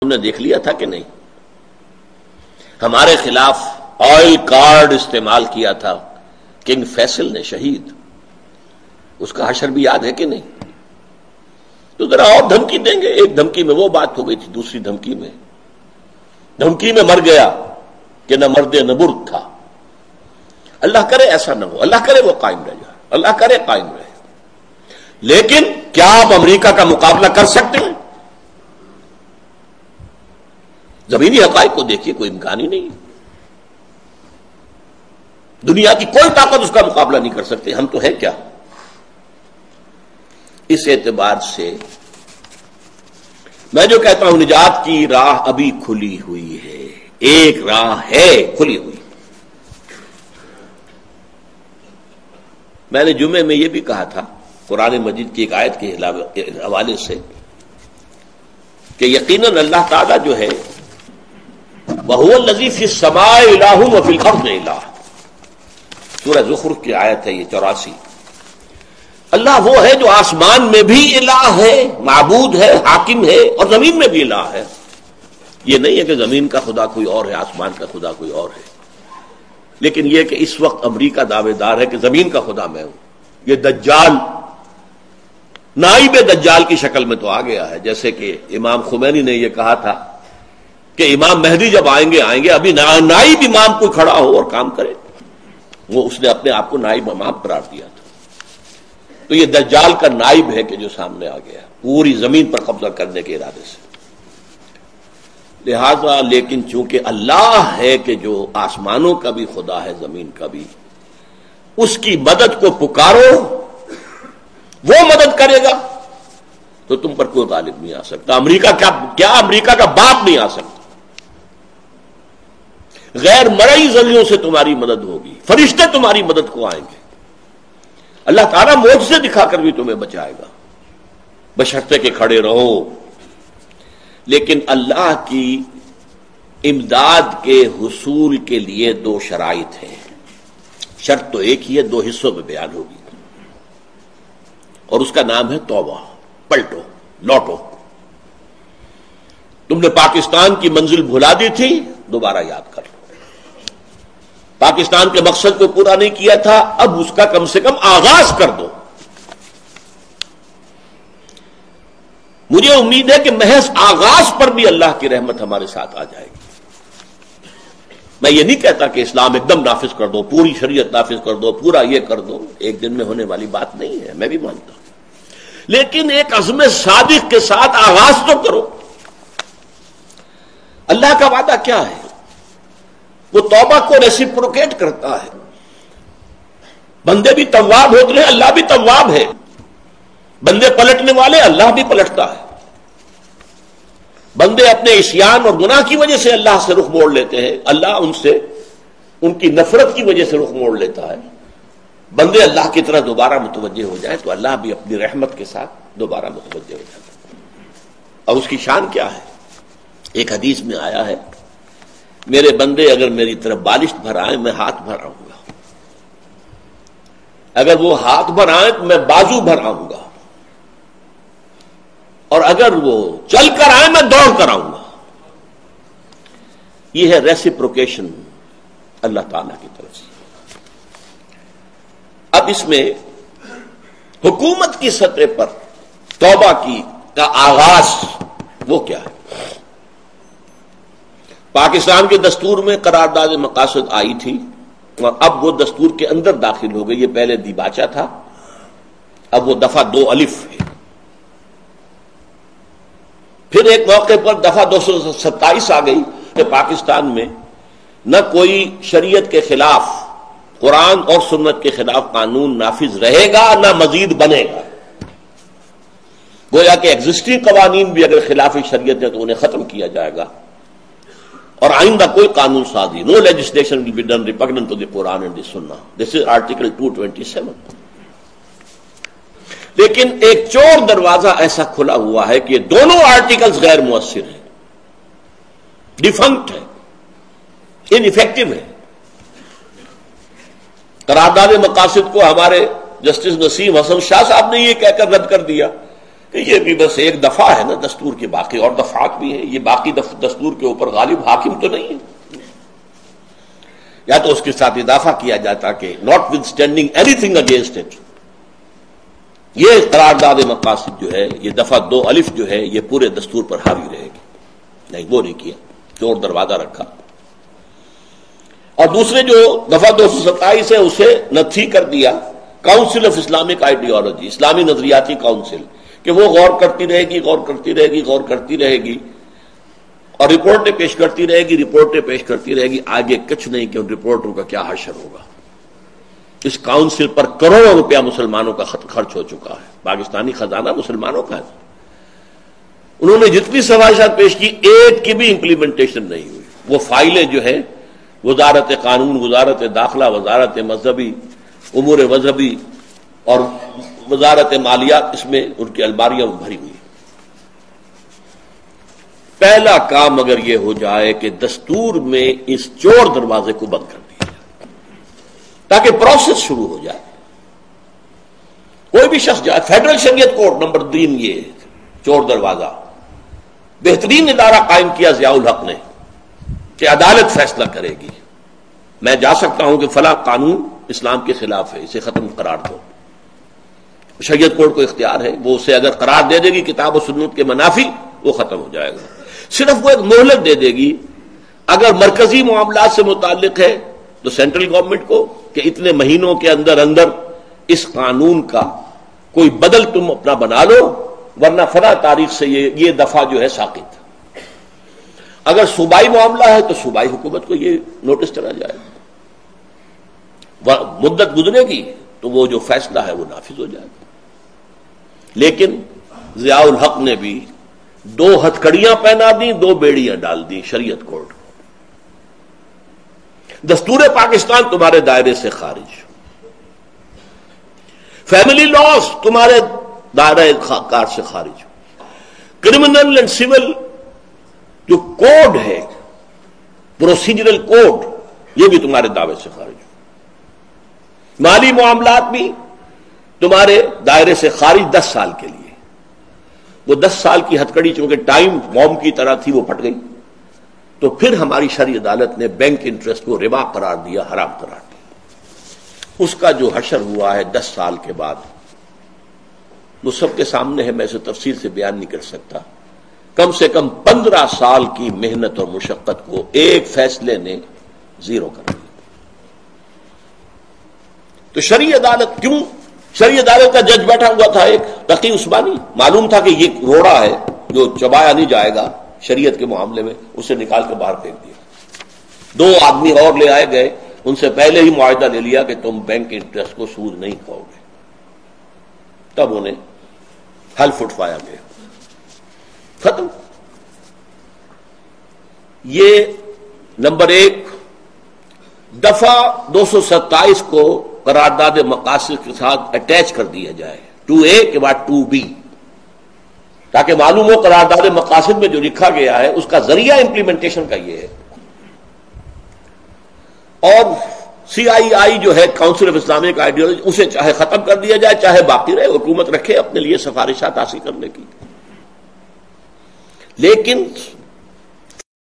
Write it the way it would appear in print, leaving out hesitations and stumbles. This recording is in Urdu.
نے دیکھ لیا تھا کہ نہیں؟ ہمارے خلاف آئل کارڈ استعمال کیا تھا کنگ فیصل نے، شہید، اس کا حشر بھی یاد ہے کہ نہیں؟ تو ذرا اور دھمکی دیں گے. ایک دھمکی میں وہ بات ہو گئی تھی، دوسری دھمکی میں مر گیا کہ نہ مرد نہ برد تھا. اللہ کرے ایسا نہ ہو، اللہ کرے وہ قائم رہ جائے، اللہ کرے قائم رہے. لیکن کیا آپ امریکہ کا مقابلہ کر سکتے ہیں؟ زمینی حقائق کو دیکھیے، کوئی امکان ہی نہیں. دنیا کی کوئی طاقت اس کا مقابلہ نہیں کر سکتے. ہم تو ہیں کیا؟ اس اعتبار سے میں جو کہتا ہوں نجات کی راہ ابھی کھلی ہوئی ہے، ایک راہ ہے کھلی ہوئی. میں نے جمعے میں یہ بھی کہا تھا قرآن مجید کی ایک آیت کے حوالے سے کہ یقیناً اللہ تعالیٰ جو ہے وَهُوَ الَّذِي فِي السَّمَاءِ إِلَٰهٌ وَفِي الْأَرْضِ إِلَٰهٌ، سورہ زخرف کی آیت ہے یہ 84. اللہ وہ ہے جو آسمان میں بھی الہ ہے، معبود ہے، حاکم ہے، اور زمین میں بھی الہ ہے. یہ نہیں ہے کہ زمین کا خدا کوئی اور ہے، آسمان کا خدا کوئی اور ہے. لیکن یہ کہ اس وقت امریکہ دعوے دار ہے کہ زمین کا خدا میں ہوں. یہ دجال نائب دجال کی شکل میں تو آ گیا ہے. جیسے کہ امام خمینی نے یہ کہا تھا کہ امام مہدی جب آئیں گے ابھی نائب امام کو کھڑا ہو اور کام کرے. وہ اس نے اپنے آپ کو نائب امام قرار دیا تھا. تو یہ دجال کا نائب ہے کہ جو سامنے آ گیا پوری زمین پر قبضہ کرنے کے ارادے سے. لہذا لیکن چونکہ اللہ ہے کہ جو آسمانوں کا بھی خدا ہے، زمین کا بھی، اس کی مدد کو پکارو، وہ مدد کرے گا. تو تم پر کوئی غالب نہیں آ سکتا. امریکہ کیا امریکہ کا باپ نہیں آ سکتا. غیر مرئی ذریعوں سے تمہاری مدد ہوگی، فرشتے تمہاری مدد کو آئیں گے. اللہ تعالیٰ معجزے دکھا کر بھی تمہیں بچائے گا، بشرطے کہ کھڑے رہو. لیکن اللہ کی امداد کے حصول کے لیے دو شرائط ہیں. شرط تو ایک ہی ہے، دو حصوں میں بیان ہوگی، اور اس کا نام ہے توبہ. پلٹو، لوٹو. تم نے پاکستان کی منزل بھلا دی تھی، دوبارہ یاد کر لو. پاکستان کے مقصد کو پورا نہیں کیا تھا، اب اس کا کم سے کم آغاز کر دو. مجھے امید ہے کہ محض آغاز پر بھی اللہ کی رحمت ہمارے ساتھ آ جائے گی. میں یہ نہیں کہتا کہ اسلام ایک دم نافذ کر دو، پوری شریعت نافذ کر دو، پورا یہ کر دو. ایک دن میں ہونے والی بات نہیں ہے، میں بھی مانتا ہوں. لیکن ایک عزم صادق کے ساتھ آغاز تو کرو. اللہ کا وعدہ کیا ہے؟ وہ توبہ کو ریسیپروکیٹ کرتا ہے. بندے بھی تواب ہوتے ہیں، اللہ بھی تواب ہے. بندے پلٹنے والے، اللہ بھی پلٹتا ہے. بندے اپنے عصیان اور گناہ کی وجہ سے اللہ سے رخ موڑ لیتے ہیں، اللہ ان سے ان کی نفرت کی وجہ سے رخ موڑ لیتا ہے. بندے اللہ کی طرح دوبارہ متوجہ ہو جائیں تو اللہ بھی اپنی رحمت کے ساتھ دوبارہ متوجہ ہو جاتا ہے. اور اس کی شان کیا ہے؟ ایک حدیث میں آیا ہے میرے بندے اگر میری طرف بالشت بھر آئیں میں ہاتھ بھر آؤں گا، اگر وہ ہاتھ بھر آئیں تو میں بازو بھر آؤں گا، اور اگر وہ چل کر آئے میں دوڑ کر آؤں گا. یہ ہے ریسیپروکیشن اللہ تعالی کی طرف سے. اب اس میں حکومت کی سطح پر توبہ کا آغاز وہ کیا ہے؟ پاکستان کے دستور میں قرارداد مقاصد آئی تھی اور اب وہ دستور کے اندر داخل ہو گئی. یہ پہلے دیباچہ تھا، اب وہ دفعہ 2 الف ہے. پھر ایک موقع پر دفعہ 227 آ گئی کہ پاکستان میں نہ کوئی شریعت کے خلاف، قرآن اور سنت کے خلاف قانون نافذ رہے گا نہ مزید بنے گا. گویا کہ ایگزسٹنگ قوانین بھی اگر خلاف شریعت ہے تو انہیں ختم کیا جائے گا، اور آئندہ کوئی قانون سازی، no legislation will be done repugnant to the Quran and the Sunnah. This is Article 227. لیکن ایک چور دروازہ ایسا کھلا ہوا ہے کہ یہ دونوں آرٹیکلز غیر مؤثر ہیں، ڈیفنکٹ ہے، ان ایفیکٹو ہے. قرارداد مقاصد کو ہمارے جسٹس نسیم حسن شاہ صاحب نے یہ کہہ کر رد کر دیا کہ یہ بھی بس ایک دفعہ ہے نا دستور کے، باقی اور دفعات بھی ہیں، یہ باقی دستور کے اوپر غالب حاکم تو نہیں ہے. یا تو اس کے ساتھ اضافہ کیا جاتا کہ not with standing any thing against it, یہ قرارداد مقاصد جو ہے، یہ دفعہ 2 الف جو ہے، یہ پورے دستور پر حاوی رہے گی. نہیں، وہ نہیں کیا، چور دروازہ رکھا. اور دوسرے جو دفعہ 227 ہے اسے نتھی کر دیا کاؤنسل آف اسلامک آئیڈیالوجی، اسلامی نظریاتی کاؤنسل، کہ وہ غور کرتی رہے گی، غور کرتی رہے گی، غور کرتی رہے گی اور رپورٹیں پیش کرتی رہے گی، رپورٹیں پیش کرتی رہے گی. آگے کچھ نہیں کہ ان رپورٹوں کا کیا حشر ہوگا. اس کاؤنسل پر کروڑوں روپیہ مسلمانوں کا خرچ ہو چکا ہے، پاکستانی خزانہ مسلمانوں کا ہے. انہوں نے جتنی سفارشات پیش کی ایک کی بھی امپلیمنٹیشن نہیں ہوئی. وہ فائلیں جو ہے وزارت قانون، وزارت داخلہ، وزارت مذہبی امور مذہبی اور وزارت مالیات، اس میں ان کی الماریاں بھری ہوئی. پہلا کام اگر یہ ہو جائے کہ دستور میں اس چور دروازے کو بند کر دیا جائے تاکہ پروسیس شروع ہو جائے. کوئی بھی شخص جائے، فیڈرل شریعت کورٹ نمبر 3، یہ چور دروازہ بہترین ادارہ قائم کیا ضیاء الحق نے کہ عدالت فیصلہ کرے گی. میں جا سکتا ہوں کہ فلاں قانون اسلام کے خلاف ہے، اسے ختم قرار دو. شریعت کورٹ کو اختیار ہے، وہ اسے اگر قرار دے دے گی کتاب و سنت کے منافی، وہ ختم ہو جائے گا. صرف وہ ایک مہلت دے دے گی. اگر مرکزی معاملات سے متعلق ہے تو سینٹرل گورنمنٹ کو کہ اتنے مہینوں کے اندر اندر اس قانون کا کوئی بدل تم اپنا بنا لو، ورنہ فلاں تاریخ سے یہ دفعہ جو ہے ساقط. اگر صوبائی معاملہ ہے تو صوبائی حکومت کو یہ نوٹس چلا جائے گا. مدت گزرے گی تو وہ جو فیصلہ ہے وہ نافذ ہو جائے گا. لیکن ضیاء الحق نے بھی 2 ہتھکڑیاں پہنا دیں، 2 بیڑیاں ڈال دیں شریعت کورٹ. دستور پاکستان تمہارے دائرے سے خارج، فیملی لاز تمہارے دائرہ کار سے خارج، کرمنل اینڈ سول جو کوڈ ہے، پروسیجرل کوڈ، یہ بھی تمہارے دعوے سے خارج. مالی معاملات بھی تمہارے دائرے سے خارج 10 سال کے لیے. وہ 10 سال کی ہتھکڑی چونکہ ٹائم بوم کی طرح تھی، وہ پھٹ گئی. تو پھر ہماری شرعی عدالت نے بینک انٹرسٹ کو ربا قرار دیا، حرام قرار دیا. اس کا جو حشر ہوا ہے 10 سال کے بعد، وہ سب کے سامنے ہے، میں اسے تفصیل سے بیان نہیں کر سکتا. کم سے کم 15 سال کی محنت اور مشقت کو ایک فیصلے نے زیرو کر دیا. تو شرعی عدالت کیوں؟ شرعی عدالت کا جج بیٹھا ہوا تھا ایک تقی عثمانی، معلوم تھا کہ یہ روڑا ہے جو چبایا نہیں جائے گا شریعت کے معاملے میں، اسے نکال کے باہر پھینک دیا. 2 آدمی اور لے آئے گئے، ان سے پہلے ہی معاہدہ لے لیا کہ تم بینک انٹرسٹ کو سود نہیں کھاؤ گے. تب انہیں حلف اٹھوایا گیا، ختم. یہ نمبر 1 دفعہ 227 کو قرارداد مقاصد کے ساتھ اٹیچ کر دیا جائے 2A کے بعد 2B، تاکہ معلوم ہو قرارداد مقاصد میں جو لکھا گیا ہے اس کا ذریعہ امپلیمنٹیشن کا یہ ہے. اور CII جو ہے کاؤنسل آف اسلامک آئیڈیالوجی، اسے چاہے ختم کر دیا جائے چاہے باقی رہے، حکومت رکھے اپنے لیے سفارشات حاصل کرنے کی. لیکن